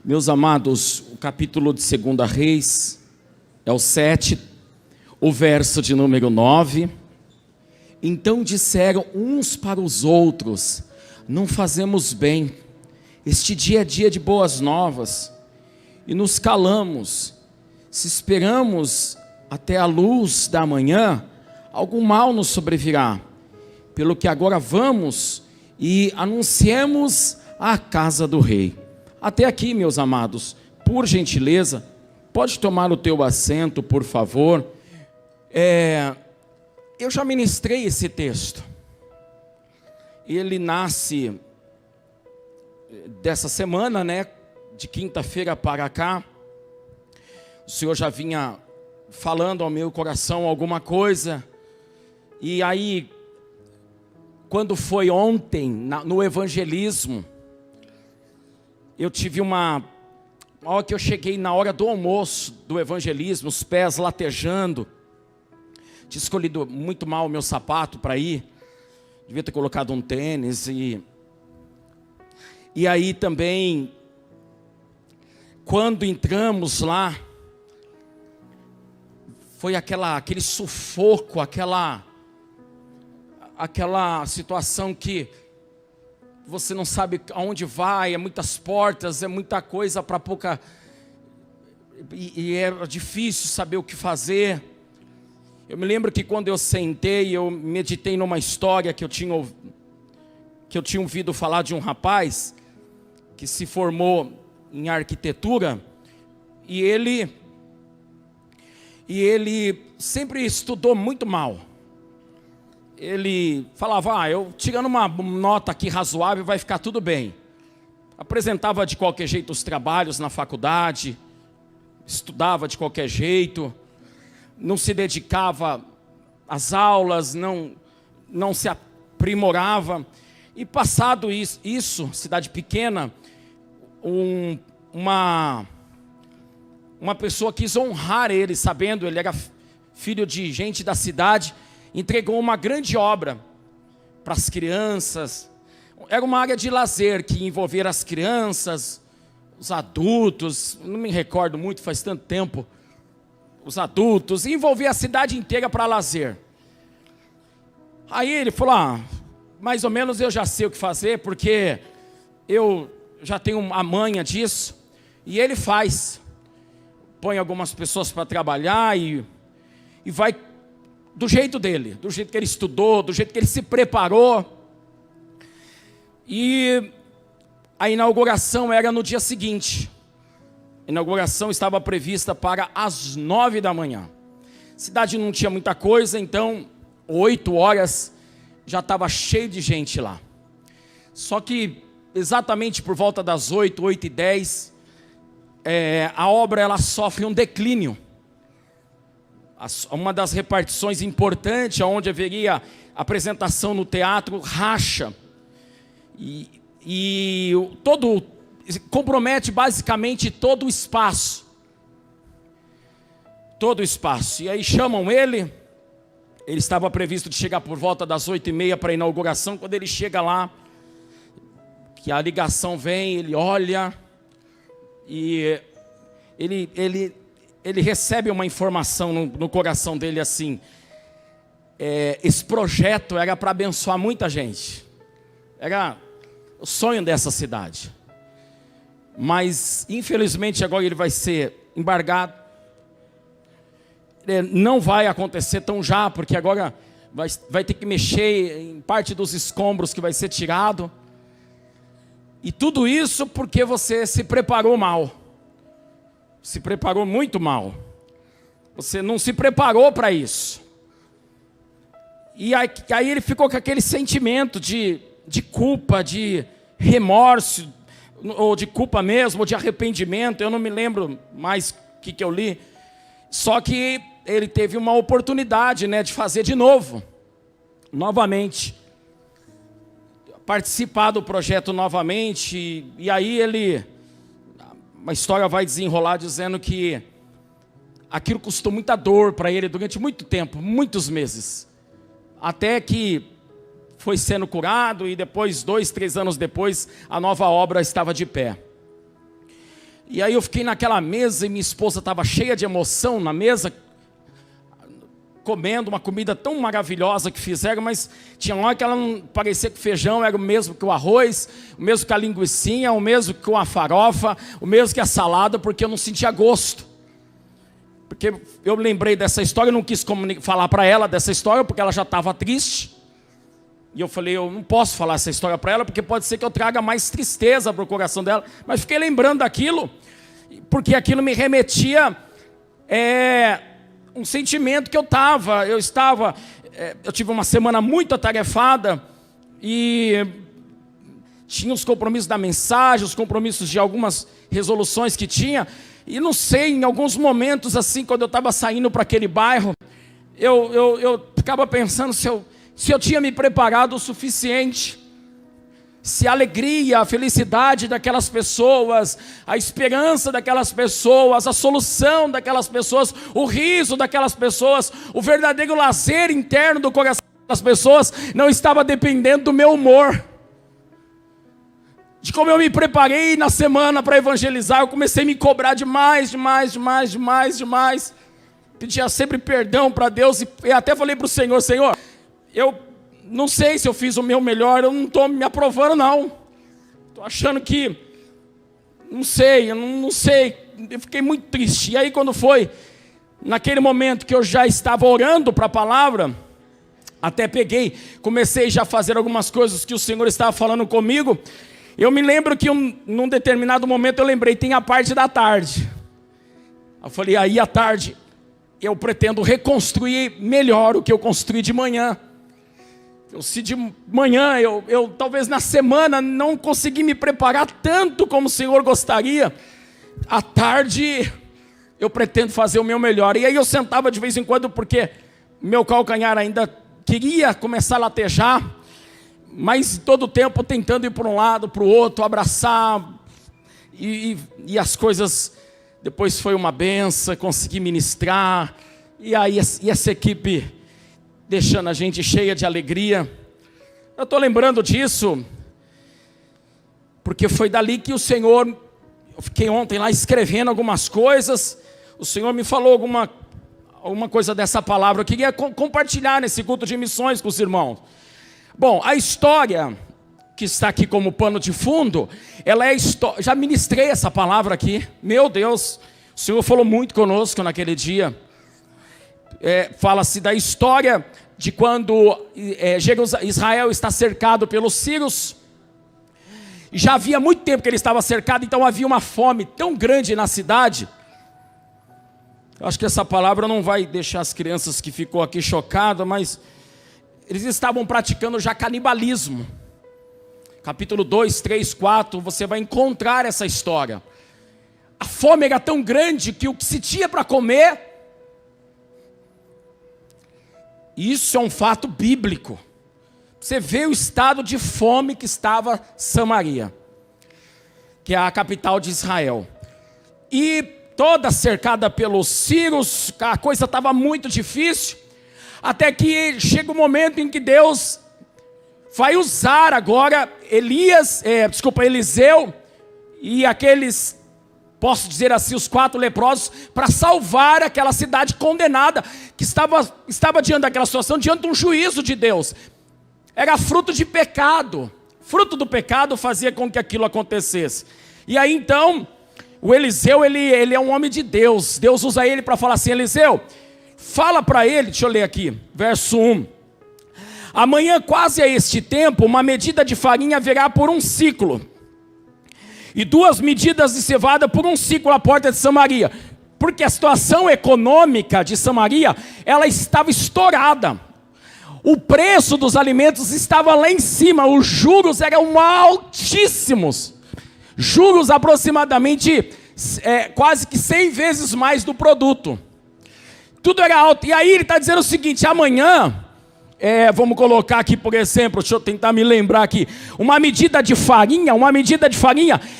Meus amados, o capítulo de 2 Reis é o 7, o verso de número 9. Então disseram uns para os outros: não fazemos bem, este dia é dia de boas novas, e nos calamos. Se esperamos até a luz da manhã, algum mal nos sobrevirá. Pelo que agora vamos e anunciemos a casa do rei. Até aqui, meus amados, por gentileza, pode tomar o teu assento, por favor. Eu já ministrei esse texto. Ele nasce dessa semana, né? De quinta-feira para cá. O Senhor já vinha falando ao meu coração alguma coisa. E aí, quando foi ontem, no evangelismo, eu tive uma hora que eu cheguei na hora do almoço do evangelismo, os pés latejando. Tinha escolhido muito mal o meu sapato para ir. Devia ter colocado um tênis. E aí também, quando entramos lá, foi aquele sufoco, aquela situação que você não sabe aonde vai, é muitas portas, é muita coisa para pouca... E era difícil saber o que fazer. Eu me lembro que quando eu sentei, eu meditei numa história que eu tinha ouvido falar de um rapaz que se formou em arquitetura, e ele sempre estudou muito mal. Ele falava, eu tirando uma nota aqui razoável vai ficar tudo bem. Apresentava de qualquer jeito os trabalhos na faculdade, estudava de qualquer jeito, não se dedicava às aulas, não se aprimorava. E passado isso, cidade pequena, uma pessoa quis honrar ele, sabendo, ele era filho de gente da cidade, entregou uma grande obra para as crianças. Era uma área de lazer que envolvia as crianças, os adultos, não me recordo muito, faz tanto tempo, os adultos, e envolvia a cidade inteira para lazer. Aí ele falou, mais ou menos eu já sei o que fazer, porque eu já tenho a manha disso, e ele faz. Põe algumas pessoas para trabalhar e vai do jeito dele, do jeito que ele estudou, do jeito que ele se preparou. E a inauguração era no dia seguinte. A inauguração estava prevista para as 9 da manhã. A cidade não tinha muita coisa, então 8 horas já estava cheio de gente lá. Só que exatamente por volta das 8, 8h10, a obra ela sofre um declínio. Uma das repartições importantes, onde haveria apresentação no teatro, racha. E compromete basicamente todo o espaço. Todo o espaço. E aí chamam ele estava previsto de chegar por volta das 8h30 para a inauguração. Quando ele chega lá, que a ligação vem, ele olha e ele recebe uma informação no coração dele assim: esse projeto era para abençoar muita gente, era o sonho dessa cidade, mas infelizmente agora ele vai ser embargado, não vai acontecer tão já, porque agora vai ter que mexer em parte dos escombros que vai ser tirado, e tudo isso porque você se preparou mal. Se preparou muito mal. Você não se preparou para isso. E aí ele ficou com aquele sentimento de culpa, de remorso, ou de culpa mesmo, ou de arrependimento. Eu não me lembro mais o que eu li. Só que ele teve uma oportunidade, né, de fazer de novo. Novamente. Participar do projeto novamente. E aí a história vai desenrolar dizendo que aquilo custou muita dor para ele durante muito tempo, muitos meses. Até que foi sendo curado e depois, 2, 3 anos depois, a nova obra estava de pé. E aí eu fiquei naquela mesa e minha esposa estava cheia de emoção na mesa, comendo uma comida tão maravilhosa que fizeram, mas tinha uma hora que ela não parecia que o feijão era o mesmo que o arroz, o mesmo que a linguicinha, o mesmo que a farofa, o mesmo que a salada, porque eu não sentia gosto. Porque eu lembrei dessa história, eu não quis falar para ela dessa história, porque ela já estava triste. E eu falei, eu não posso falar essa história para ela, porque pode ser que eu traga mais tristeza para o coração dela. Mas fiquei lembrando daquilo, porque aquilo me remetia um sentimento que eu tive uma semana muito atarefada, e tinha os compromissos da mensagem, os compromissos de algumas resoluções que tinha, e não sei, em alguns momentos assim, quando eu estava saindo para aquele bairro, eu ficava pensando se eu tinha me preparado o suficiente, se a alegria, a felicidade daquelas pessoas, a esperança daquelas pessoas, a solução daquelas pessoas, o riso daquelas pessoas, o verdadeiro lazer interno do coração das pessoas não estava dependendo do meu humor, de como eu me preparei na semana para evangelizar. Eu comecei a me cobrar demais, pedia sempre perdão para Deus, e até falei para o Senhor, Senhor, eu não sei se eu fiz o meu melhor, eu não estou me aprovando não, estou achando que, não sei, eu fiquei muito triste. E aí quando foi, naquele momento que eu já estava orando para a palavra, até comecei já a fazer algumas coisas que o Senhor estava falando comigo. Eu me lembro que num determinado momento eu lembrei, tem a parte da tarde. Eu falei, aí à tarde eu pretendo reconstruir melhor o que eu construí de manhã. Se de manhã eu talvez na semana não consegui me preparar tanto como o Senhor gostaria, à tarde eu pretendo fazer o meu melhor. E aí eu sentava de vez em quando, porque meu calcanhar ainda queria começar a latejar, mas todo o tempo tentando ir para um lado, para o outro, abraçar, e as coisas, depois foi uma benção, consegui ministrar, e aí essa equipe deixando a gente cheia de alegria. Eu estou lembrando disso, porque foi dali que o Senhor, eu fiquei ontem lá escrevendo algumas coisas, o Senhor me falou alguma coisa dessa palavra, eu queria compartilhar nesse culto de missões com os irmãos. Bom, a história que está aqui como pano de fundo, ela é história. Já ministrei essa palavra aqui, meu Deus, o Senhor falou muito conosco naquele dia. Fala-se da história de quando Israel está cercado pelos sírios. Já havia muito tempo que ele estava cercado, então havia uma fome tão grande na cidade. Eu acho que essa palavra não vai deixar as crianças que ficou aqui chocadas, mas eles estavam praticando já canibalismo. Capítulo 2, 3, 4, você vai encontrar essa história. A fome era tão grande que o que se tinha para comer, isso é um fato bíblico. Você vê o estado de fome que estava Samaria, que é a capital de Israel. E toda cercada pelos sírios, a coisa estava muito difícil, até que chega o momento em que Deus vai usar agora Eliseu e aqueles, posso dizer assim, os 4 leprosos, para salvar aquela cidade condenada, que estava diante daquela situação, diante de um juízo de Deus. Era fruto de pecado, fruto do pecado fazia com que aquilo acontecesse. E aí então, o Eliseu, ele é um homem de Deus, Deus usa ele para falar assim, Eliseu, fala para ele, deixa eu ler aqui, verso 1. Amanhã quase a este tempo, uma medida de farinha haverá por 1 ciclo, e 2 medidas de cevada por 1 ciclo à porta de Samaria, porque a situação econômica de Samaria, ela estava estourada, o preço dos alimentos estava lá em cima, os juros eram altíssimos, juros aproximadamente quase que 100 vezes mais do produto, tudo era alto. E aí ele está dizendo o seguinte, amanhã, vamos colocar aqui por exemplo, deixa eu tentar me lembrar aqui, uma medida de farinha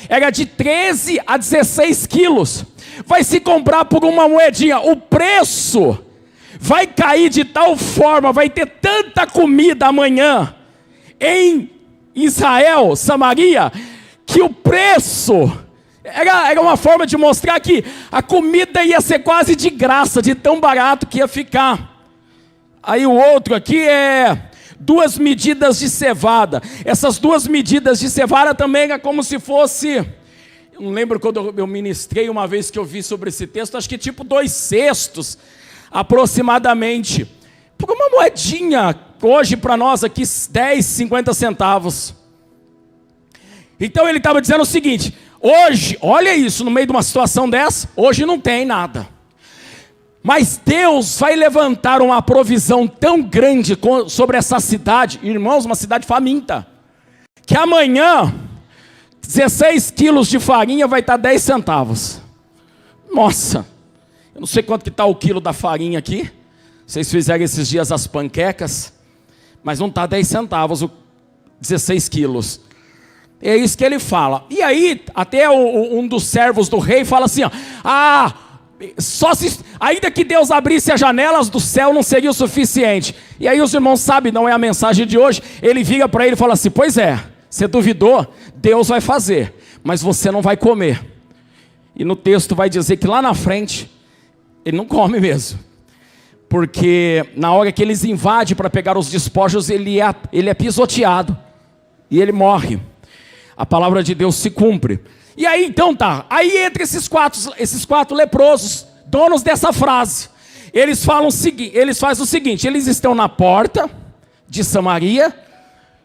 era de 13 a 16 quilos, vai se comprar por uma moedinha, o preço vai cair de tal forma, vai ter tanta comida amanhã em Israel, Samaria, que o preço Era uma forma de mostrar que a comida ia ser quase de graça, de tão barato que ia ficar. Aí o outro aqui é 2 medidas de cevada. Essas 2 medidas de cevada também é como se fosse... Eu não lembro quando eu ministrei uma vez que eu vi sobre esse texto, acho que tipo 2 cestos, aproximadamente. Por uma moedinha, hoje para nós aqui, 10, 50 centavos. Então ele estava dizendo o seguinte, hoje, olha isso, no meio de uma situação dessa, hoje não tem nada. Mas Deus vai levantar uma provisão tão grande sobre essa cidade, irmãos, uma cidade faminta, que amanhã, 16 quilos de farinha vai estar 10 centavos. Nossa, eu não sei quanto que está o quilo da farinha aqui. Vocês fizeram esses dias as panquecas, mas não está 10 centavos, 16 quilos. É isso que ele fala. E aí, até um dos servos do rei fala assim, ó, ainda que Deus abrisse as janelas do céu, não seria o suficiente. E aí os irmãos sabem, não é a mensagem de hoje, ele vira para ele e fala assim, pois é, você duvidou? Deus vai fazer, mas você não vai comer. E no texto vai dizer que lá na frente, ele não come mesmo. Porque na hora que eles invadem para pegar os despojos, ele é pisoteado. E ele morre. A palavra de Deus se cumpre. E aí então tá. Aí entre esses quatro leprosos, donos dessa frase, eles fazem o seguinte, eles estão na porta de Samaria,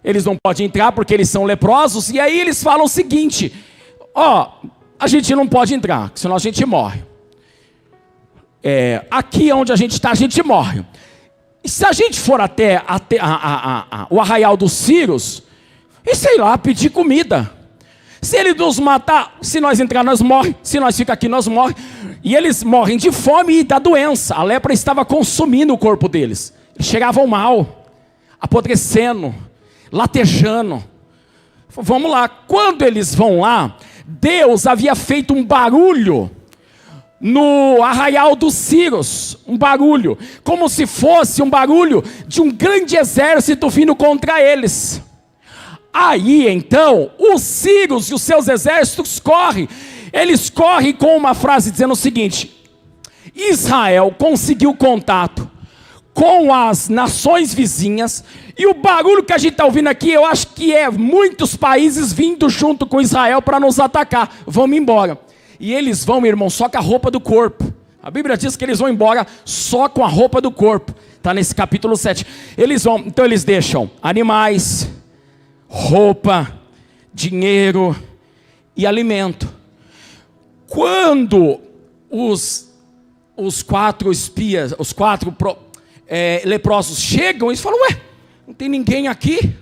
eles não podem entrar porque eles são leprosos, e aí eles falam o seguinte, a gente não pode entrar, senão a gente morre. Aqui onde a gente está, a gente morre. E se a gente for até o arraial dos Círios, e sei lá, pedir comida. Se ele nos matar, se nós entrar, nós morremos. Se nós ficar aqui, nós morremos. E eles morrem de fome e da doença. A lepra estava consumindo o corpo deles. Eles chegavam mal, apodrecendo, latejando. Vamos lá. Quando eles vão lá, Deus havia feito um barulho no arraial dos Círios. Um barulho. Como se fosse um barulho de um grande exército vindo contra eles. Aí então, os Círios e os seus exércitos correm. Eles correm com uma frase dizendo o seguinte: Israel conseguiu contato com as nações vizinhas. E o barulho que a gente está ouvindo aqui, eu acho que é muitos países vindo junto com Israel para nos atacar. Vamos embora. E eles vão, meu irmão, só com a roupa do corpo. A Bíblia diz que eles vão embora só com a roupa do corpo. Está nesse capítulo 7. Então eles deixam animais, roupa, dinheiro e alimento. Quando os 4 espias, os 4 leprosos chegam, eles falam, ué, não tem ninguém aqui?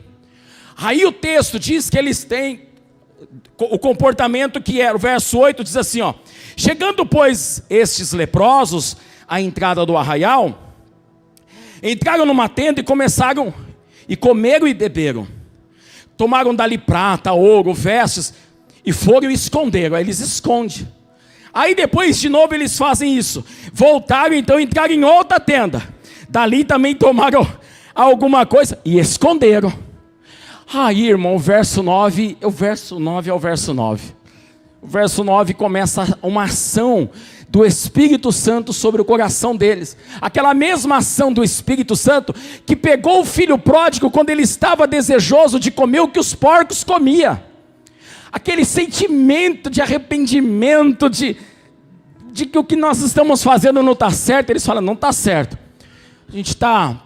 Aí o texto diz que eles têm o comportamento que era, o verso 8 diz assim, ó, chegando pois estes leprosos à entrada do arraial, entraram numa tenda e começaram, e comeram e beberam. Tomaram dali prata, ouro, vestes, e foram e esconderam. Aí eles escondem. Aí depois de novo eles fazem isso. Voltaram então, entraram em outra tenda. Dali também tomaram alguma coisa e esconderam. Aí, irmão, o verso 9 é o verso 9. O verso 9 começa uma ação do Espírito Santo sobre o coração deles. Aquela mesma ação do Espírito Santo que pegou o filho pródigo quando ele estava desejoso de comer o que os porcos comiam. Aquele sentimento de arrependimento, de que o que nós estamos fazendo não está certo. Eles falam, não está certo. A gente está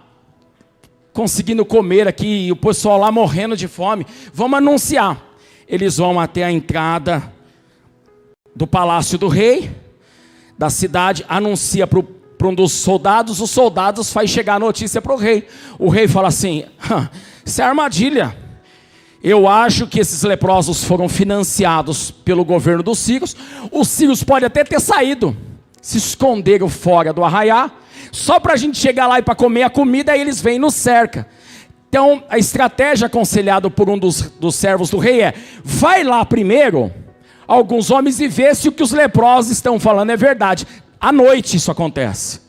conseguindo comer aqui, e o pessoal lá morrendo de fome. Vamos anunciar. Eles vão até a entrada do palácio do rei, da cidade, anuncia para um dos soldados. Os soldados fazem chegar a notícia para o rei. O rei fala assim, isso é armadilha. Eu acho que esses leprosos foram financiados pelo governo dos Círios. Os Círios podem até ter saído, se esconderam fora do arraial, só para a gente chegar lá e para comer a comida, aí eles vêm e nos cerca. Então a estratégia aconselhada por um dos servos do rei é, vai lá primeiro, alguns homens, e vê se o que os leprosos estão falando é verdade. À noite isso acontece.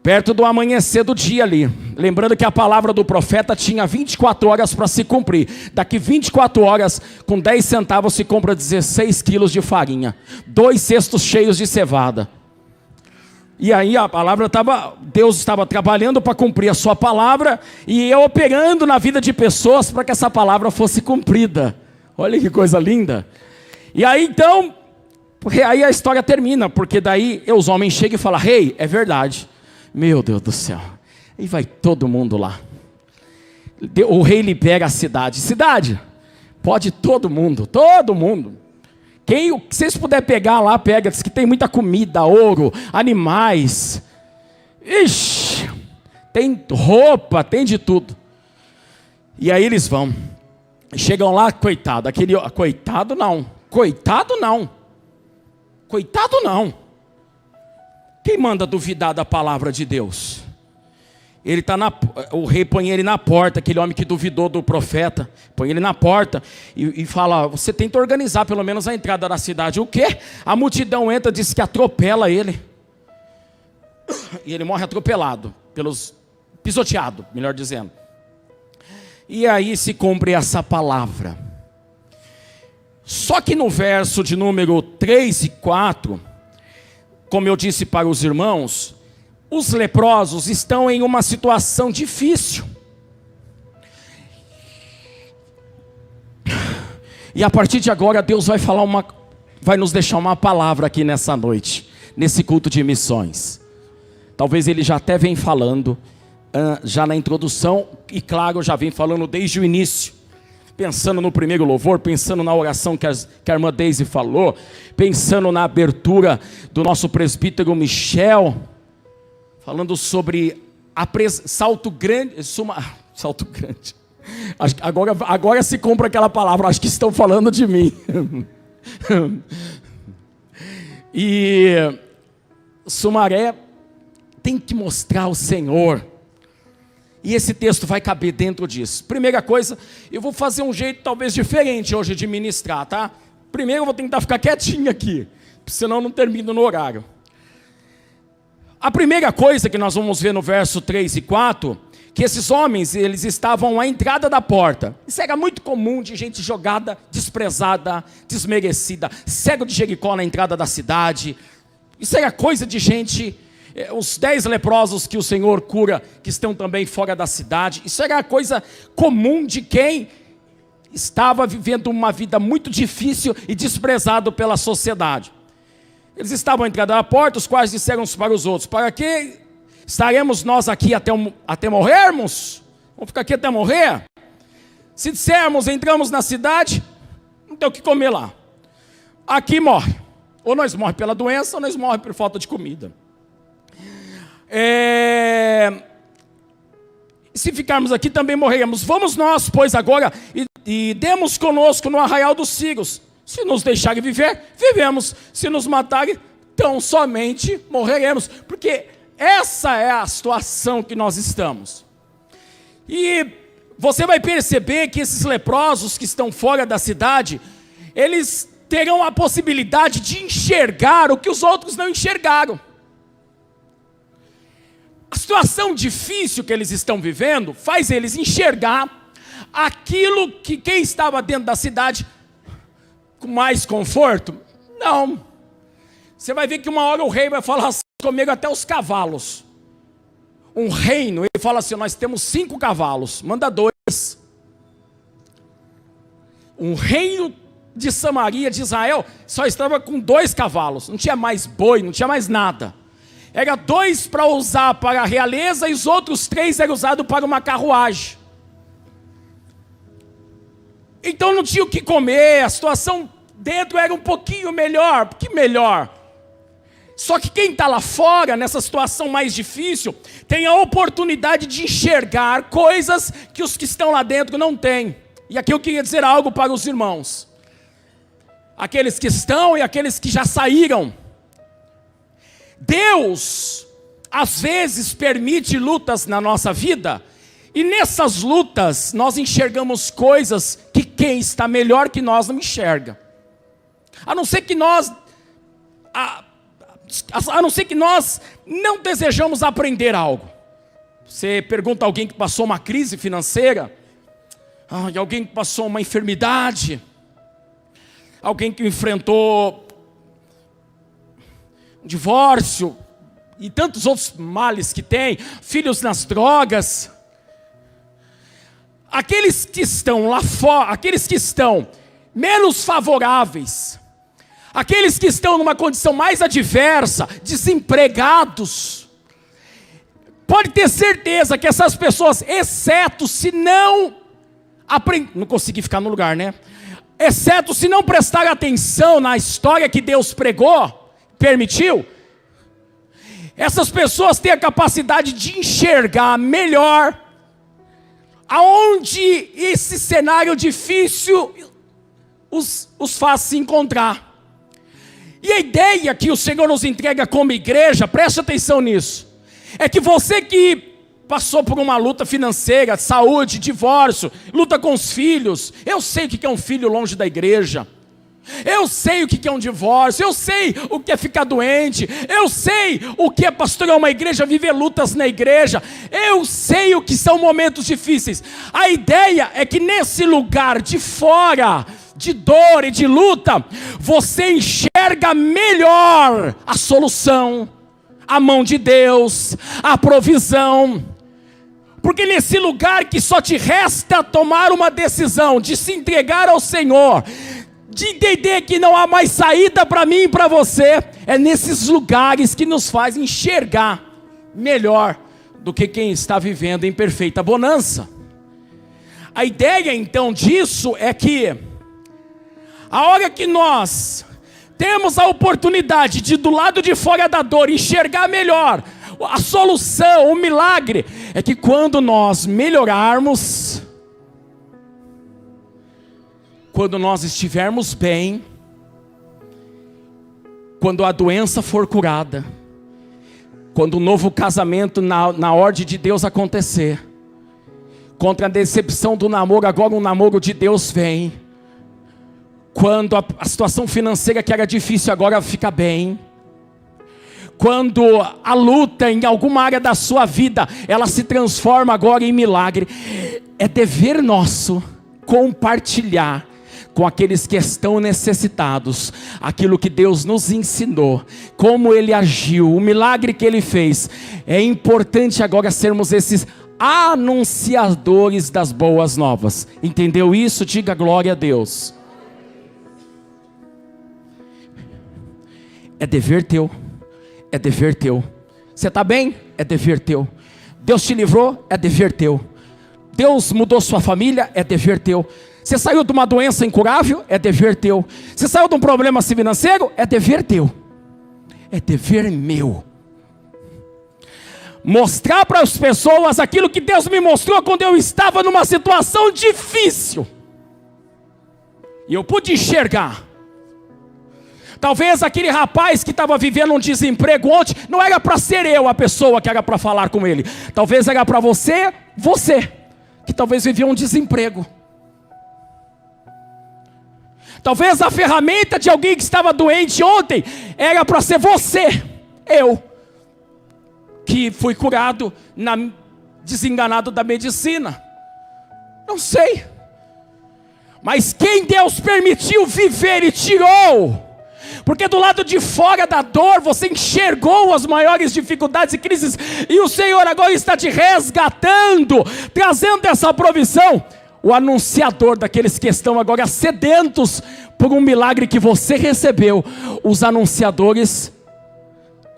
perto do amanhecer do dia ali. Lembrando que a palavra do profeta tinha 24 horas para se cumprir. Daqui 24 horas, com 10 centavos se compra 16 quilos de farinha. 2 cestos cheios de cevada. E aí a palavra Deus estava trabalhando para cumprir a sua palavra, e eu operando na vida de pessoas para que essa palavra fosse cumprida. Olha que coisa linda. E aí então, porque aí a história termina, porque daí os homens chegam e falam: rei, é verdade. Meu Deus do céu. E vai todo mundo lá. O rei libera a cidade. Cidade, pode todo mundo, todo mundo. Quem vocês puderem pegar lá, pega. Diz que tem muita comida, ouro, animais. Ixi, tem roupa, tem de tudo. E aí eles vão. Chegam lá, coitado. Coitado não. Coitado não. Coitado não. Quem manda duvidar da palavra de Deus? Ele tá o rei põe ele na porta, aquele homem que duvidou do profeta, põe ele na porta e fala: você tenta organizar pelo menos a entrada da cidade. O quê? A multidão entra, diz que atropela ele. E ele morre atropelado, pisoteado, melhor dizendo. E aí se cumpre essa palavra. Só que no verso de número 3 e 4, como eu disse para os irmãos, os leprosos estão em uma situação difícil. E a partir de agora Deus vai nos deixar uma palavra aqui nessa noite, nesse culto de missões. Talvez Ele já até vem falando, já na introdução, e claro, já vem falando desde o início. Pensando no primeiro louvor, pensando na oração que a irmã Deise falou, pensando na abertura do nosso presbítero Michel, falando sobre salto grande. Salto grande. Agora se compra aquela palavra, acho que estão falando de mim. E Sumaré tem que mostrar o Senhor. E esse texto vai caber dentro disso. Primeira coisa, eu vou fazer um jeito talvez diferente hoje de ministrar, tá? Primeiro eu vou tentar ficar quietinho aqui, senão eu não termino no horário. A primeira coisa que nós vamos ver no verso 3 e 4, que esses homens, eles estavam à entrada da porta. Isso era muito comum de gente jogada, desprezada, desmerecida, cego de Jericó na entrada da cidade. Isso era coisa de gente... Os 10 leprosos que o Senhor cura, que estão também fora da cidade, isso era coisa comum de quem estava vivendo uma vida muito difícil e desprezado pela sociedade. Eles estavam entrando à porta, os quais disseram uns para os outros: para que estaremos nós aqui até morrermos? Vamos ficar aqui até morrer? Se dissermos, entramos na cidade, não tem o que comer lá. Aqui morre. Ou nós morremos pela doença, ou nós morremos por falta de comida. Se ficarmos aqui também morreremos. Vamos nós, pois, agora e demos conosco no arraial dos cigos. Se nos deixarem viver, vivemos. Se nos matarem, tão somente morreremos. Porque essa é a situação que nós estamos. E você vai perceber que esses leprosos que estão fora da cidade, eles terão a possibilidade de enxergar o que os outros não enxergaram. A situação difícil que eles estão vivendo faz eles enxergar aquilo que quem estava dentro da cidade com mais conforto. Não. Você vai ver que uma hora o rei vai falar assim comigo, até os cavalos. Um reino, ele fala assim: nós temos 5 cavalos, manda 2. Um reino de Samaria, de Israel, só estava com 2 cavalos, não tinha mais boi, não tinha mais nada. Era 2 para usar para a realeza e os outros 3 eram usados para uma carruagem. Então não tinha o que comer, a situação dentro era um pouquinho melhor. Que melhor? Só que quem está lá fora, nessa situação mais difícil, tem a oportunidade de enxergar coisas que os que estão lá dentro não têm. E aqui eu queria dizer algo para os irmãos. Aqueles que estão e aqueles que já saíram. Deus, às vezes, permite lutas na nossa vida, e nessas lutas, nós enxergamos coisas que quem está melhor que nós não enxerga. A não ser que nós a não ser que nós não desejamos aprender algo. Você pergunta a alguém que passou uma crise financeira, alguém que passou uma enfermidade, alguém que enfrentou um divórcio e tantos outros males que tem, filhos nas drogas. Aqueles que estão lá fora, aqueles que estão menos favoráveis, aqueles que estão numa condição mais adversa, desempregados, pode ter certeza que essas pessoas, exceto se não não consegui ficar no lugar, né? Exceto se não prestar atenção na história que Deus pregou, permitiu, essas pessoas têm a capacidade de enxergar melhor aonde esse cenário difícil os faz se encontrar. E a ideia que o Senhor nos entrega como igreja, preste atenção nisso, é que você que passou por uma luta financeira, saúde, divórcio, luta com os filhos, eu sei o que é um filho longe da igreja, eu sei o que é um divórcio, eu sei o que é ficar doente, eu sei o que é pastorear uma igreja, viver lutas na igreja, eu sei o que são momentos difíceis. A ideia é que nesse lugar de fora, de dor e de luta, você enxerga melhor a solução, a mão de Deus, a provisão. Porque nesse lugar que só te resta tomar uma decisão de se entregar ao Senhor, de entender que não há mais saída para mim e para você, é nesses lugares que nos faz enxergar melhor do que quem está vivendo em perfeita bonança. A ideia então disso é que a hora que nós temos a oportunidade de do lado de fora da dor enxergar melhor a solução, o milagre, é que quando nós melhorarmos, quando nós estivermos bem, quando a doença for curada, quando o novo casamento na ordem de Deus acontecer, contra a decepção do namoro, agora um namoro de Deus vem, quando a situação financeira que era difícil agora fica bem, quando a luta em alguma área da sua vida, ela se transforma agora em milagre, é dever nosso compartilhar com aqueles que estão necessitados aquilo que Deus nos ensinou, como Ele agiu, o milagre que Ele fez. É importante agora sermos esses anunciadores das boas novas. Entendeu isso? Diga glória a Deus. É dever teu, é dever teu. Você está bem? É dever teu. Deus te livrou? É dever teu. Deus mudou sua família? É dever teu. Você saiu de uma doença incurável? É dever teu. Você saiu de um problema financeiro? É dever teu. É dever meu. Mostrar para as pessoas aquilo que Deus me mostrou quando eu estava numa situação difícil. E eu pude enxergar. Talvez aquele rapaz que estava vivendo um desemprego ontem, não era para ser eu a pessoa que era para falar com ele. Talvez era para você, que talvez vivia um desemprego. Talvez a ferramenta de alguém que estava doente ontem, era para ser você, eu, que fui curado, desenganado da medicina. Não sei. Mas quem Deus permitiu viver e tirou, porque do lado de fora da dor, você enxergou as maiores dificuldades e crises, e o Senhor agora está te resgatando, trazendo essa provisão. O anunciador daqueles que estão agora sedentos por um milagre que você recebeu, os anunciadores,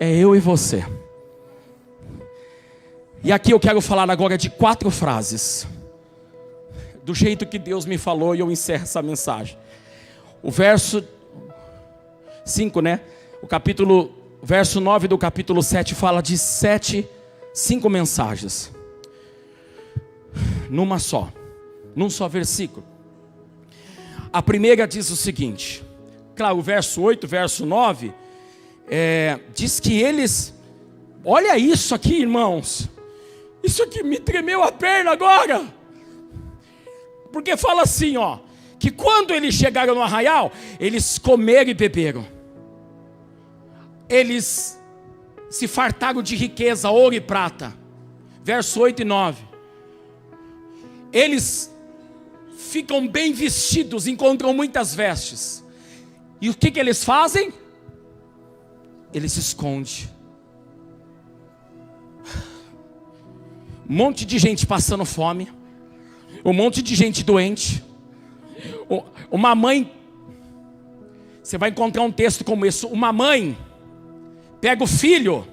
é eu e você. E aqui eu quero falar agora de 4 frases, do jeito que Deus me falou, e eu encerro essa mensagem. O verso 5, né? O verso 9 do capítulo 7 fala de 5 mensagens. Num só versículo. A primeira diz o seguinte, claro, o verso 8, verso 9, diz que eles, olha isso aqui, irmãos, isso aqui me tremeu a perna agora, porque fala assim, ó, que quando eles chegaram no arraial, eles comeram e beberam. eles se fartaram de riqueza, ouro e prata. Verso 8 e 9. Eles ficam bem vestidos, encontram muitas vestes. E o que eles fazem? Eles se escondem. Um monte de gente passando fome, um monte de gente doente. Uma mãe, você vai encontrar um texto como esse. Uma mãe pega o filho,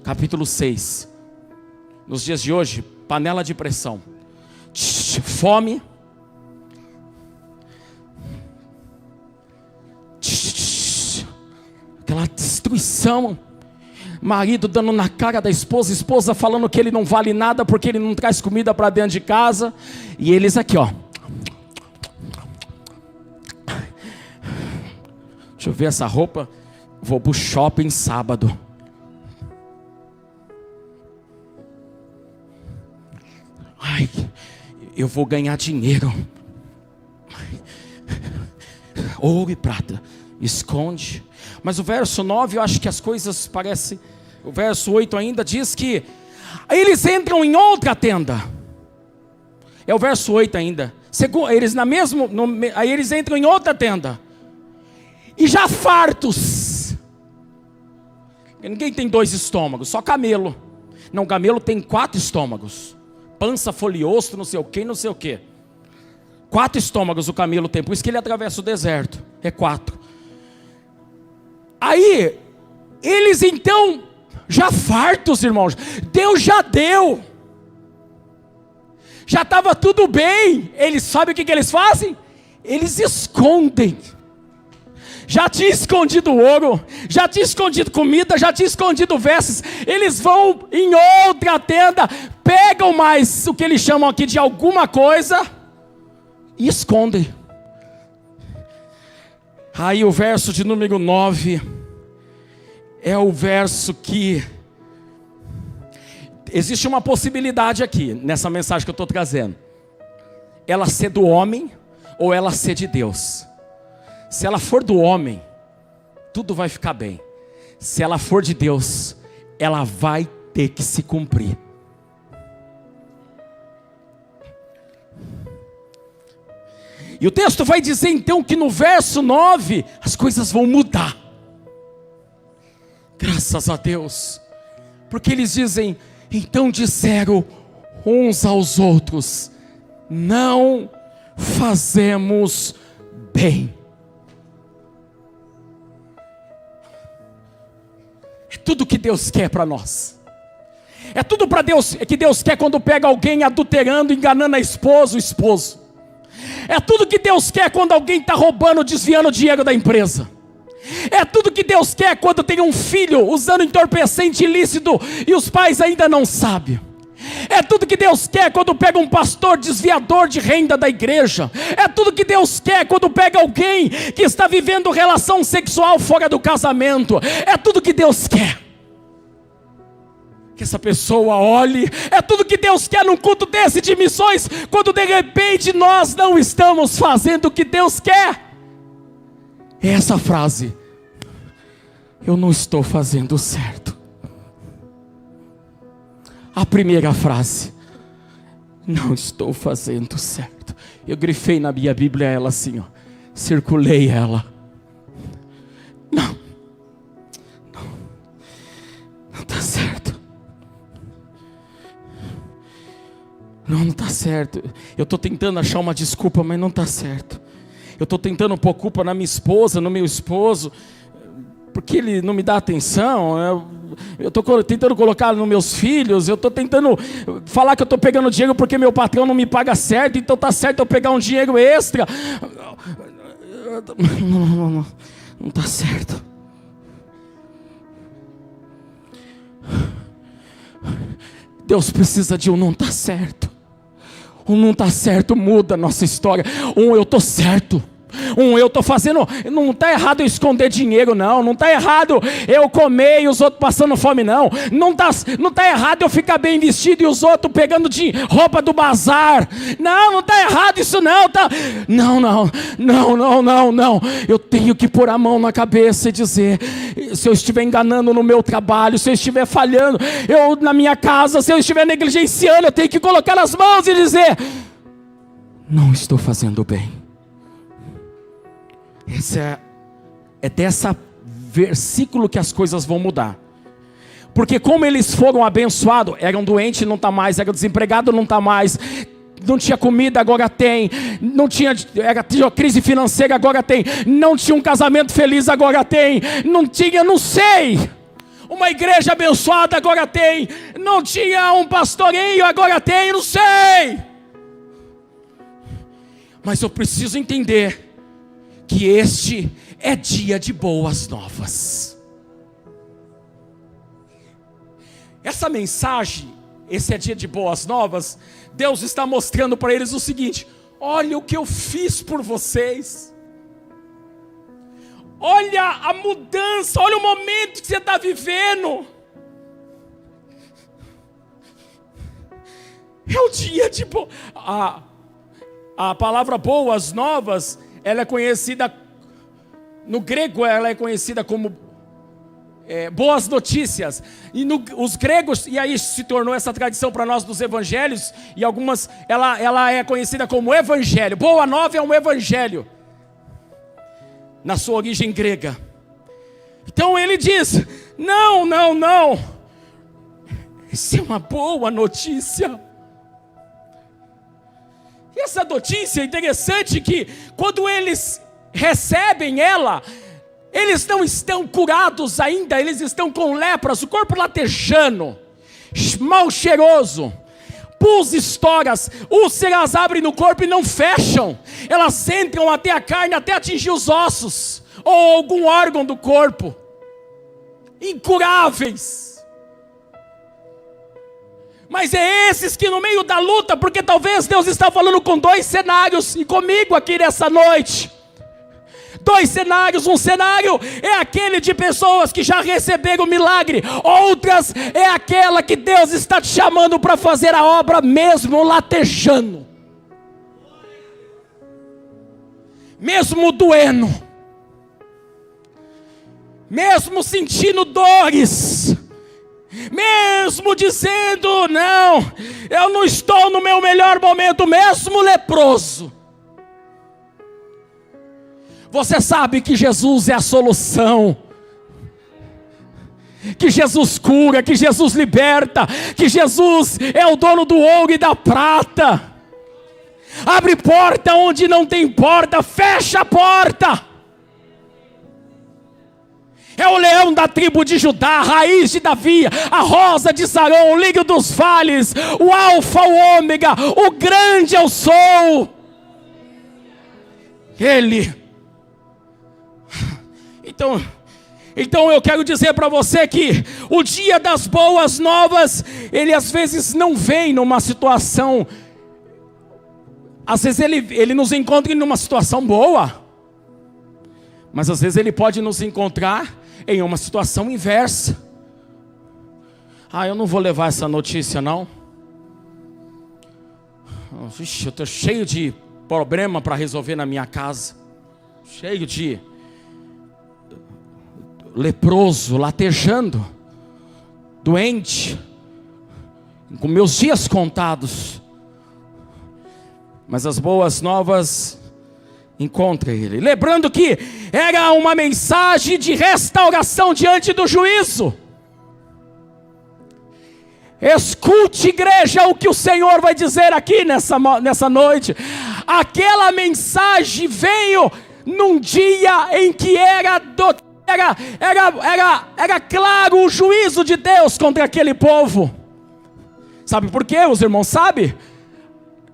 capítulo 6. Nos dias de hoje, panela de pressão, fome, aquela destruição, marido dando na cara da esposa, esposa falando que ele não vale nada porque ele não traz comida para dentro de casa, e eles aqui, ó, deixa eu ver essa roupa, vou pro shopping sábado. Ai, eu vou ganhar dinheiro. Ouro e prata, esconde. Mas o verso 9, eu acho que as coisas parecem. O verso 8 ainda diz que eles entram em outra tenda. É o verso 8 ainda. Eles aí eles entram em outra tenda. E já fartos. Ninguém tem 2 estômagos, só camelo. Não, camelo tem 4 estômagos. Pança, foliosto, não sei o que, não sei o que. 4 estômagos o camelo tem, por isso que ele atravessa o deserto. É 4. Aí, eles então, já fartos, irmãos, Deus já deu. Já estava tudo bem. Eles sabem o que eles fazem? Eles escondem. Já tinha escondido ouro, já tinha escondido comida, já tinha escondido vestes. Eles vão em outra tenda, pegam mais o que eles chamam aqui de alguma coisa e escondem. Aí o verso de número 9 é o verso que existe uma possibilidade aqui nessa mensagem que eu estou trazendo. Ela ser do homem ou ela ser de Deus. Se ela for do homem, tudo vai ficar bem. Se ela for de Deus, ela vai ter que se cumprir. E o texto vai dizer então que no verso 9, as coisas vão mudar. Graças a Deus. Porque eles dizem, então disseram uns aos outros, não fazemos bem. É tudo que Deus quer para nós. É tudo para Deus que Deus quer quando pega alguém adulterando, enganando a esposa, o esposo. É tudo que Deus quer quando alguém está roubando, desviando o dinheiro da empresa. É tudo que Deus quer quando tem um filho usando entorpecente ilícito e os pais ainda não sabem. É tudo que Deus quer quando pega um pastor desviador de renda da igreja. É tudo que Deus quer quando pega alguém que está vivendo relação sexual fora do casamento. É tudo que Deus quer que essa pessoa olhe. É tudo que Deus quer num culto desse de missões, quando de repente nós não estamos fazendo o que Deus quer. É essa frase: eu não estou fazendo certo. A primeira frase: não estou fazendo certo. Eu grifei na minha Bíblia ela assim, ó, circulei ela. Não está certo. Não está certo. Eu estou tentando achar uma desculpa, mas não está certo. Eu estou tentando pôr culpa na minha esposa, no meu esposo, porque ele não me dá atenção. Eu estou tentando colocar nos meus filhos. Eu estou tentando falar que eu estou pegando dinheiro porque meu patrão não me paga certo, então está certo eu pegar um dinheiro extra. Não está certo. Deus precisa de um não está certo. Um não está certo muda a nossa história. Um eu estou certo. Eu estou fazendo, não está errado eu esconder dinheiro, não está errado eu comer e os outros passando fome, não está errado eu ficar bem vestido e os outros pegando de roupa do bazar, não está errado isso não, não, eu tenho que pôr a mão na cabeça e dizer, se eu estiver enganando no meu trabalho, se eu estiver falhando, na minha casa, se eu estiver negligenciando, eu tenho que colocar as mãos e dizer, não estou fazendo bem. É dessa versículo que as coisas vão mudar. Porque como eles foram abençoados, eram doentes, não está mais, era desempregado, não está mais, não tinha comida, agora tem, tinha crise financeira, agora tem, não tinha um casamento feliz, agora tem, não sei, uma igreja abençoada, agora tem, não tinha um pastoreio, agora tem, não sei. Mas eu preciso entender que este é dia de boas novas. Essa mensagem, esse é dia de boas novas, Deus está mostrando para eles o seguinte: olha o que eu fiz por vocês, olha a mudança, olha o momento que você está vivendo, é o dia de a palavra boas novas, ela é conhecida, no grego ela é conhecida como boas notícias, e os gregos, e aí se tornou essa tradição para nós dos evangelhos, e algumas, ela é conhecida como evangelho. Boa nova é um evangelho, na sua origem grega. Então ele diz, não, isso é uma boa notícia. E essa notícia é interessante que quando eles recebem ela, eles não estão curados ainda, eles estão com lepras, o corpo latejando, mal cheiroso, pus estoras, úlceras abrem no corpo e não fecham, elas entram até a carne, até atingir os ossos, ou algum órgão do corpo, incuráveis. Mas é esses que no meio da luta, porque talvez Deus está falando com dois cenários, e comigo aqui nessa noite, dois cenários. Um cenário é aquele de pessoas que já receberam o milagre, outras é aquela que Deus está te chamando para fazer a obra mesmo latejando, mesmo doendo, mesmo sentindo dores, mesmo dizendo, não, eu não estou no meu melhor momento, mesmo leproso. Você sabe que Jesus é a solução, que Jesus cura, que Jesus liberta, que Jesus é o dono do ouro e da prata, abre porta onde não tem porta, fecha a porta. É o leão da tribo de Judá, a raiz de Davi, a rosa de Sarão, o lírio dos vales, o alfa, o ômega, o grande eu sou. Ele. Então eu quero dizer para você que o dia das boas novas, ele às vezes não vem numa situação, às vezes ele nos encontra em uma situação boa, mas às vezes ele pode nos encontrar em uma situação inversa. Eu não vou levar essa notícia não. Vixe, eu estou cheio de problema para resolver na minha casa, cheio de leproso, latejando, doente, com meus dias contados. Mas as boas novas, encontra ele. Lembrando que era uma mensagem de restauração diante do juízo. Escute, igreja, o que o Senhor vai dizer aqui nessa noite. Aquela mensagem veio num dia em que era claro o juízo de Deus contra aquele povo. Sabe por quê, os irmãos? Sabe?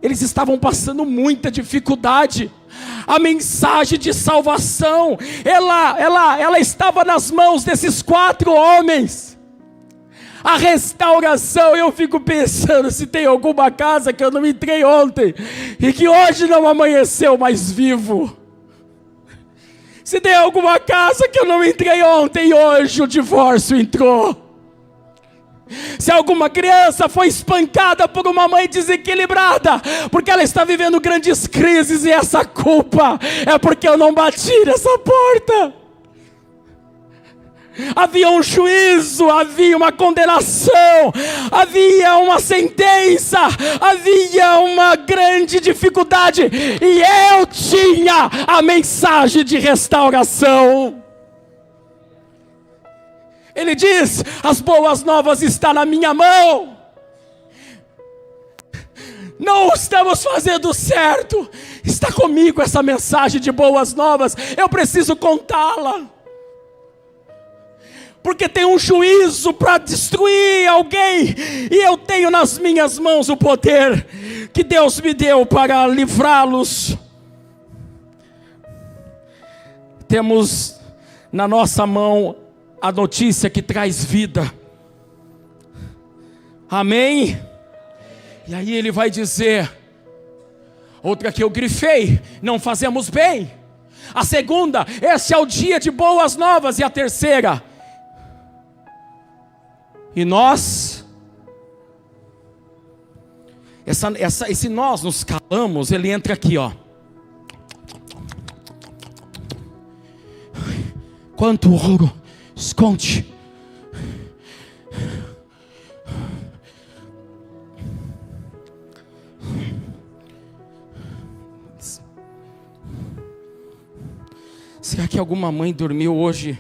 Eles estavam passando muita dificuldade. A mensagem de salvação, ela estava nas mãos desses 4 homens. A restauração, eu fico pensando se tem alguma casa que eu não entrei ontem e que hoje não amanheceu mais vivo. Se tem alguma casa que eu não entrei ontem e hoje o divórcio entrou. Se alguma criança foi espancada por uma mãe desequilibrada, porque ela está vivendo grandes crises, e essa culpa é porque eu não bati nessa porta. Havia um juízo, havia uma condenação, havia uma sentença, havia uma grande dificuldade, e eu tinha a mensagem de restauração. Ele diz: as boas novas estão na minha mão. Não estamos fazendo certo, está comigo essa mensagem de boas novas, eu preciso contá-la. Porque tem um juízo para destruir alguém, e eu tenho nas minhas mãos o poder que Deus me deu para livrá-los. Temos na nossa mão a notícia que traz vida. Amém? E aí ele vai dizer, outra que eu grifei: não fazemos bem. A segunda: esse é o dia de boas novas. E a terceira: e nós, esse nós nos calamos, ele entra aqui, ó. Quanto ouro esconde. Será que alguma mãe dormiu hoje,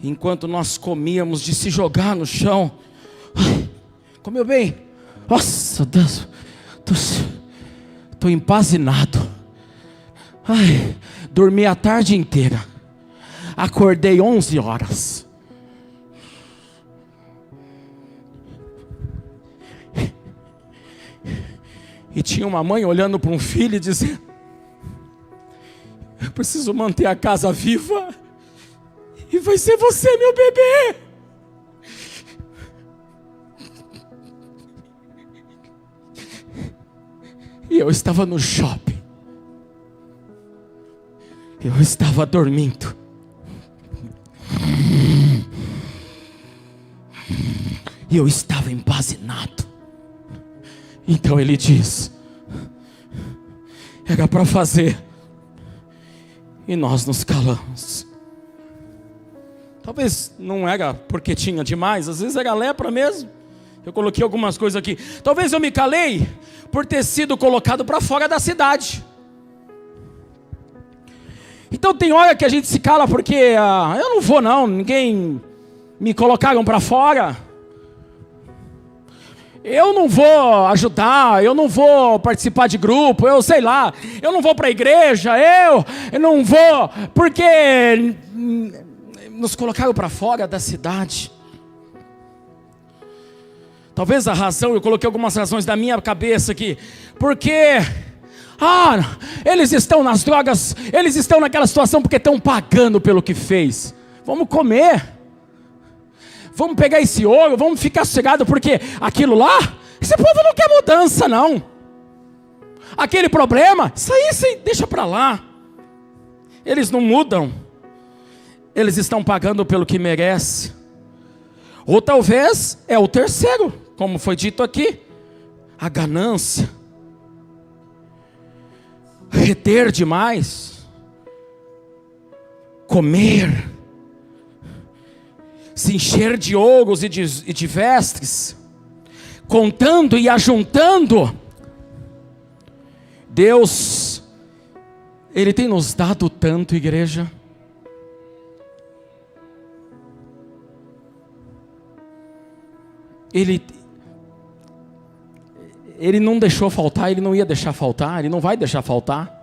enquanto nós comíamos, de se jogar no chão? Comeu bem? Nossa Deus, estou empazinado. Ai, dormi a tarde inteira. Acordei 11 horas. E tinha uma mãe olhando para um filho e dizendo: eu preciso manter a casa viva, e vai ser você, meu bebê. E eu estava no shopping, eu estava dormindo, e eu estava empazinado. Então ele diz: era para fazer, e nós nos calamos. Talvez não era porque tinha demais, às vezes era lepra mesmo. Eu coloquei algumas coisas aqui. Talvez eu me calei por ter sido colocado para fora da cidade. Então tem hora que a gente se cala porque eu não vou não, ninguém me colocaram para fora. Eu não vou ajudar, eu não vou participar de grupo, eu sei lá, eu não vou para a igreja, eu não vou, porque nos colocaram para fora da cidade. Talvez a razão, eu coloquei algumas razões da minha cabeça aqui, porque eles estão nas drogas, eles estão naquela situação porque estão pagando pelo que fez. Vamos comer, vamos pegar esse ouro, vamos ficar sossegado, porque aquilo lá, esse povo não quer mudança não. Aquele problema, isso aí deixa para lá. Eles não mudam, eles estão pagando pelo que merece. Ou talvez é o terceiro, como foi dito aqui, a ganância, reter demais, comer, se encher de ouros e de vestes, contando e ajuntando. Deus, Ele tem nos dado tanto, igreja. Ele não deixou faltar, Ele não ia deixar faltar, Ele não vai deixar faltar.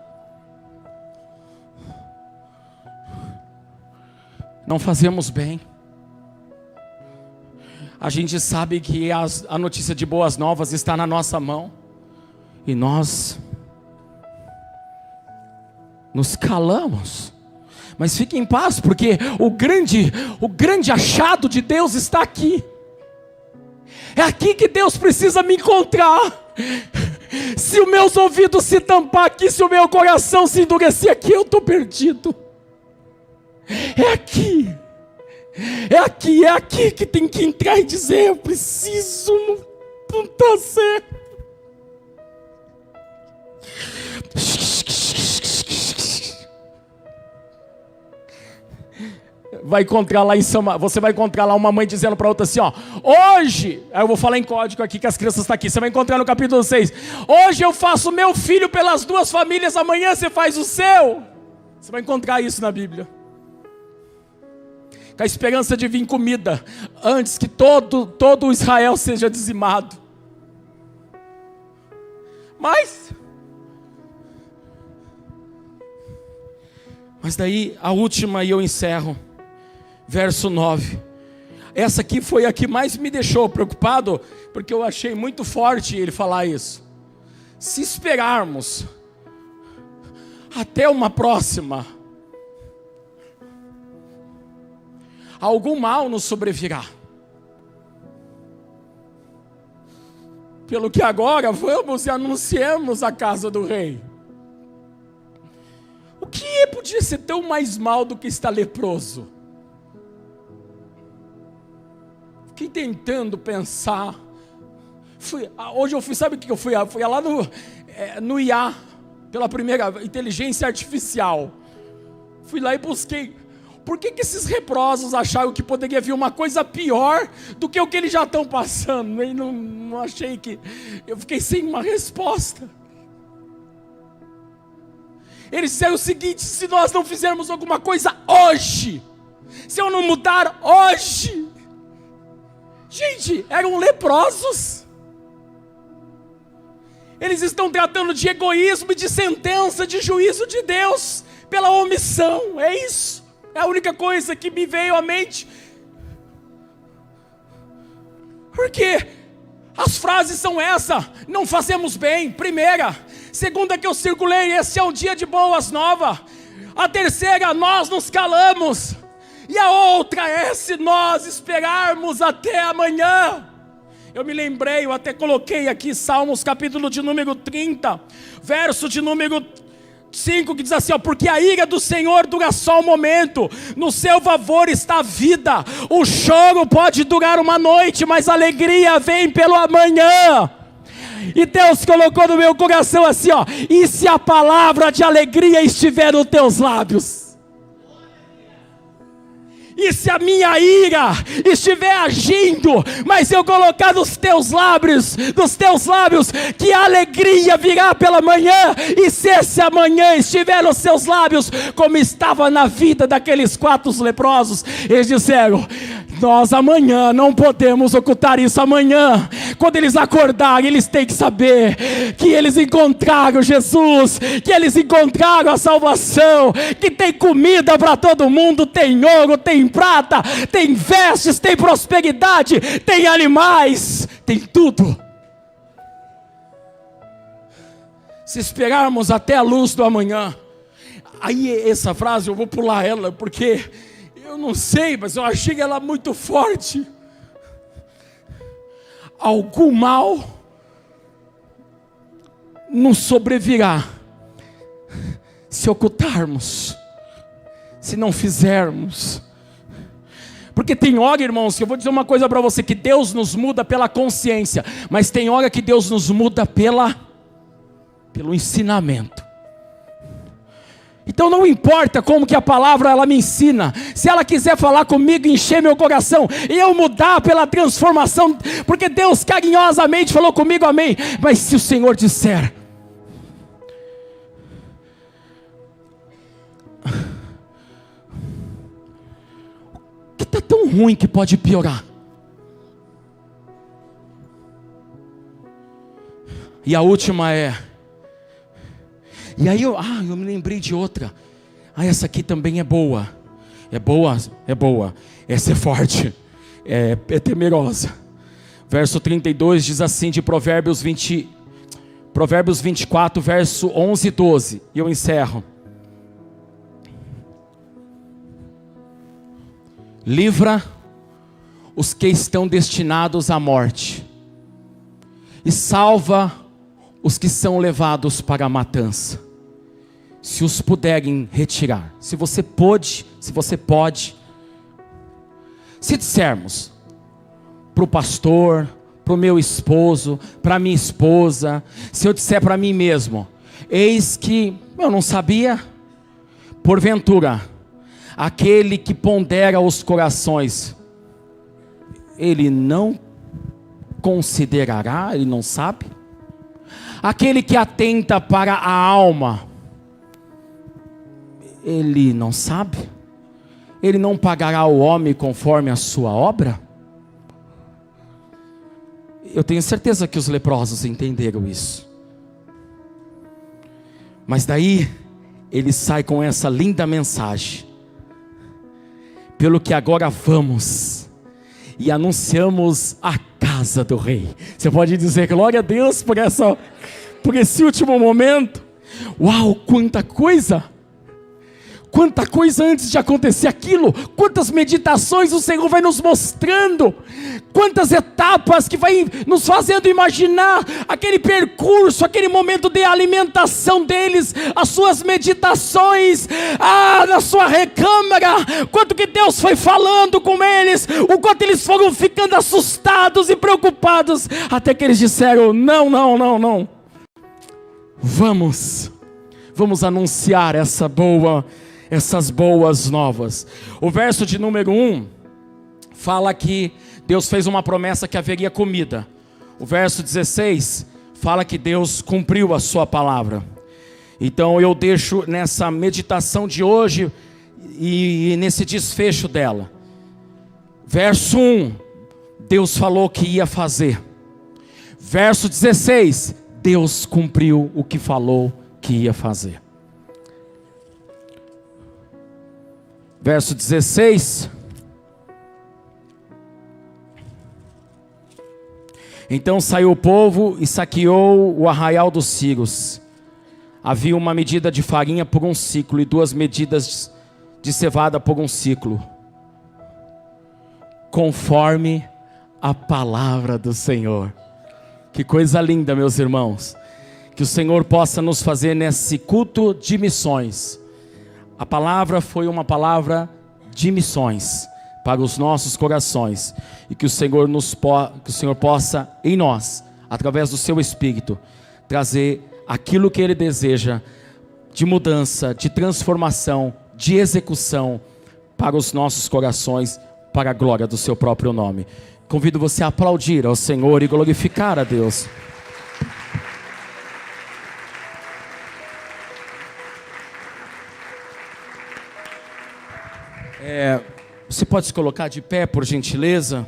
Não fazemos bem. A gente sabe que a notícia de boas novas está na nossa mão, e nós nos calamos. Mas fique em paz, porque o grande achado de Deus está aqui. É aqui que Deus precisa me encontrar. Se os meus ouvidos se tampar aqui, se o meu coração se endurecer aqui, eu estou perdido. É aqui. É aqui que tem que entrar e dizer: eu preciso, não está certo. Vai encontrar lá você vai encontrar lá uma mãe dizendo para outra assim, ó: hoje, aí eu vou falar em código aqui que as crianças estão aqui, você vai encontrar no capítulo 6, hoje eu faço o meu filho pelas duas famílias, amanhã você faz o seu. Você vai encontrar isso na Bíblia. Com a esperança de vir comida, antes que todo Israel seja dizimado. Mas daí, a última e eu encerro. Verso 9. Essa aqui foi a que mais me deixou preocupado, porque eu achei muito forte ele falar isso. Se esperarmos até uma próxima, algum mal nos sobrevirá. Pelo que agora vamos e anunciemos a casa do rei. O que podia ser tão mais mal do que estar leproso? Fiquei tentando pensar. Hoje eu fui, sabe o que eu fui? Eu fui lá no IA, pela primeira inteligência artificial. Fui lá e busquei. Por que esses leprosos acharam que poderia vir uma coisa pior do que o que eles já estão passando? Eu não achei que... Eu fiquei sem uma resposta. Eles disseram o seguinte: se nós não fizermos alguma coisa hoje, se eu não mudar hoje... Gente, eram leprosos. Eles estão tratando de egoísmo e de sentença, de juízo de Deus pela omissão. É isso. É a única coisa que me veio à mente. Porque as frases são essa: não fazemos bem, primeira. Segunda que eu circulei: esse é um dia de boas novas. A terceira: nós nos calamos. E a outra é: se nós esperarmos até amanhã. Eu me lembrei, eu até coloquei aqui Salmos capítulo de número 30, verso de número 5, que diz assim, ó: porque a ira do Senhor dura só um momento, no seu favor está a vida. O choro pode durar uma noite, mas a alegria vem pelo amanhã. E Deus colocou no meu coração assim, ó: e se a palavra de alegria estiver nos teus lábios? E se a minha ira estiver agindo, mas eu colocar nos teus lábios, que a alegria virá pela manhã, e se esse amanhã estiver nos seus lábios, como estava na vida daqueles 4 leprosos, eles disseram: nós amanhã não podemos ocultar isso. Amanhã, quando eles acordarem, eles têm que saber que eles encontraram Jesus, que eles encontraram a salvação, que tem comida para todo mundo, tem ouro, tem prata, tem vestes, tem prosperidade, tem animais, tem tudo. Se esperarmos até a luz do amanhã, aí essa frase eu vou pular ela, porque eu não sei, mas eu achei ela muito forte. Algum mal nos sobrevirá se ocultarmos, se não fizermos. Porque tem hora, irmãos, que eu vou dizer uma coisa para você, que Deus nos muda pela consciência, mas tem hora que Deus nos muda pelo ensinamento. Então não importa como que a palavra ela me ensina, se ela quiser falar comigo, encher meu coração, e eu mudar pela transformação, porque Deus carinhosamente falou comigo, amém. Mas se o Senhor disser, que está tão ruim que pode piorar, e a última é, e aí eu me lembrei de outra. Essa aqui também é boa. É boa. Essa é forte. É temerosa. Verso 32 diz assim de Provérbios 24, verso 11 e 12. E eu encerro. Livra os que estão destinados à morte, e salva os que são levados para a matança, se os puderem retirar, se você pode, se dissermos para o pastor, para o meu esposo, para a minha esposa, se eu disser para mim mesmo, eis que eu não sabia, porventura, aquele que pondera os corações, ele não considerará, ele não sabe? Aquele que atenta para a alma, ele não sabe? Ele não pagará o homem conforme a sua obra? Eu tenho certeza que os leprosos entenderam isso. Mas daí, ele sai com essa linda mensagem: pelo que agora vamos e anunciamos a casa do rei. Você pode dizer glória a Deus por esse último momento. Uau, quanta coisa! Quanta coisa antes de acontecer aquilo, quantas meditações o Senhor vai nos mostrando, quantas etapas que vai nos fazendo imaginar aquele percurso, aquele momento de alimentação deles, as suas meditações, na sua recâmara, quanto que Deus foi falando com eles, o quanto eles foram ficando assustados e preocupados, até que eles disseram: não, vamos anunciar essas boas novas. O verso de número 1 fala que Deus fez uma promessa que haveria comida. O verso 16 fala que Deus cumpriu a sua palavra. Então eu deixo nessa meditação de hoje e nesse desfecho dela. Verso 1, Deus falou que ia fazer. Verso 16, Deus cumpriu o que falou que ia fazer. Verso 16. Então saiu o povo e saqueou o arraial dos círios. Havia uma medida de farinha por um ciclo e 2 medidas de cevada por um ciclo, conforme a palavra do Senhor. Que coisa linda, meus irmãos. Que o Senhor possa nos fazer nesse culto de missões. A palavra foi uma palavra de missões para os nossos corações, e que o Senhor possa em nós, através do seu Espírito, trazer aquilo que Ele deseja de mudança, de transformação, de execução para os nossos corações, para a glória do seu próprio nome. Convido você a aplaudir ao Senhor e glorificar a Deus. Você pode se colocar de pé, por gentileza?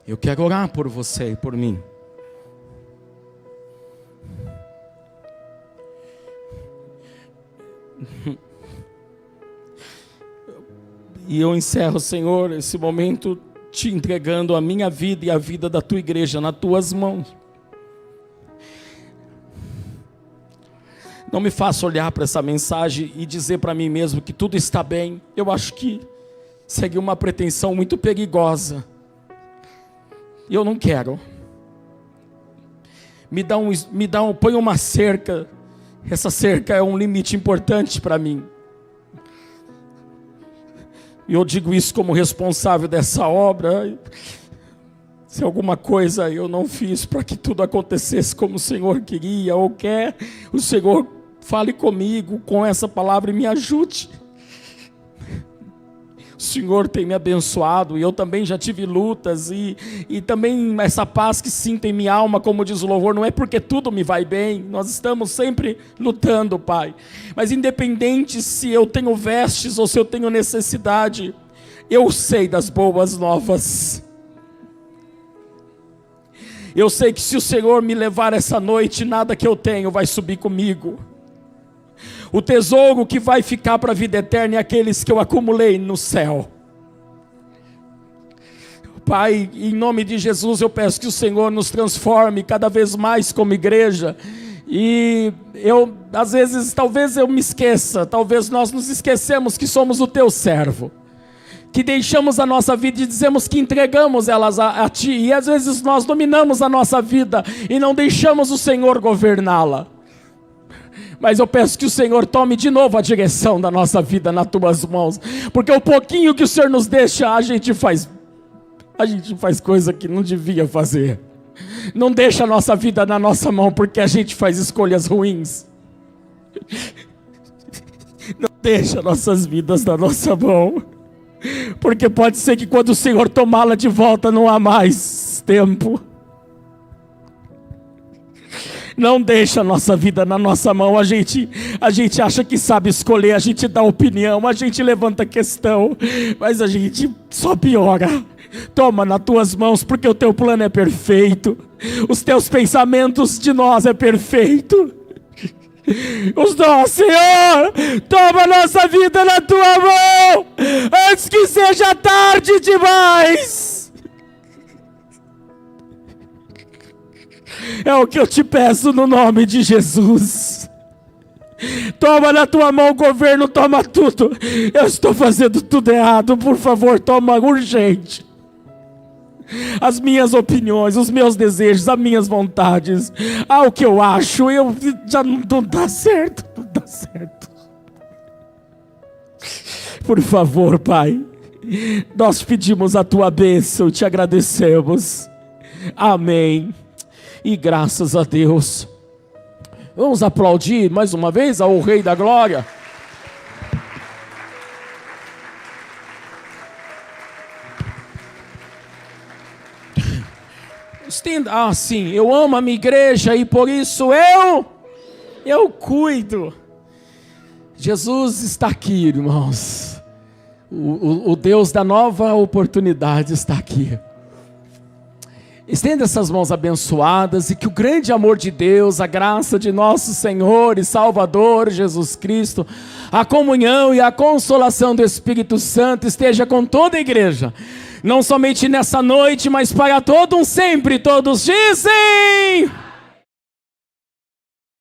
Eu quero orar por você e por mim. E eu encerro, Senhor, esse momento te entregando a minha vida e a vida da tua igreja nas tuas mãos. Não me faça olhar para essa mensagem e dizer para mim mesmo que tudo está bem. Eu acho que segue uma pretensão muito perigosa. E eu não quero. Põe uma cerca. Essa cerca é um limite importante para mim. E eu digo isso como responsável dessa obra. Se alguma coisa eu não fiz para que tudo acontecesse como o Senhor queria ou quer, o Senhor fale comigo com essa palavra e me ajude. O Senhor tem me abençoado e eu também já tive lutas e também essa paz que sinto em minha alma, como diz o louvor, não é porque tudo me vai bem, nós estamos sempre lutando, Pai. Mas independente se eu tenho vestes ou se eu tenho necessidade, eu sei das boas novas. Eu sei que se o Senhor me levar essa noite, nada que eu tenho vai subir comigo. O tesouro que vai ficar para a vida eterna é aqueles que eu acumulei no céu. Pai, em nome de Jesus eu peço que o Senhor nos transforme cada vez mais como igreja. E eu, às vezes, talvez eu me esqueça, talvez nós nos esquecemos que somos o teu servo. que deixamos a nossa vida e dizemos que entregamos elas a Ti, e às vezes nós dominamos a nossa vida e não deixamos o Senhor governá-la. Mas eu peço que o Senhor tome de novo a direção da nossa vida nas Tuas mãos, porque o pouquinho que o Senhor nos deixa, a gente faz coisa que não devia fazer. Não deixa a nossa vida na nossa mão, porque a gente faz escolhas ruins. Não deixa nossas vidas na nossa mão, porque pode ser que quando o Senhor tomá-la de volta não há mais tempo. Não deixa a nossa vida na nossa mão. A gente acha que sabe escolher, a gente dá opinião, a gente levanta questão, mas a gente só piora. Toma nas Tuas mãos, porque o Teu plano é perfeito. Os Teus pensamentos de nós é perfeito. Senhor, toma nossa vida na Tua mão, antes que seja tarde demais. É o que eu te peço no nome de Jesus. Toma na Tua mão o governo, toma tudo. Eu estou fazendo tudo errado, por favor, toma urgente. As minhas opiniões, os meus desejos, as minhas vontades, o que eu acho, já não dá certo, não dá certo. Por favor, Pai, nós pedimos a Tua bênção, te agradecemos. Amém. E graças a Deus. Vamos aplaudir mais uma vez ao Rei da Glória. Estenda. Sim, eu amo a minha igreja e por isso eu cuido. Jesus está aqui, irmãos. O Deus da nova oportunidade está aqui. Estenda essas mãos abençoadas e que o grande amor de Deus, a graça de nosso Senhor e Salvador Jesus Cristo, a comunhão e a consolação do Espírito Santo esteja com toda a igreja, não somente nessa noite, mas para todo um sempre. Todos dizem...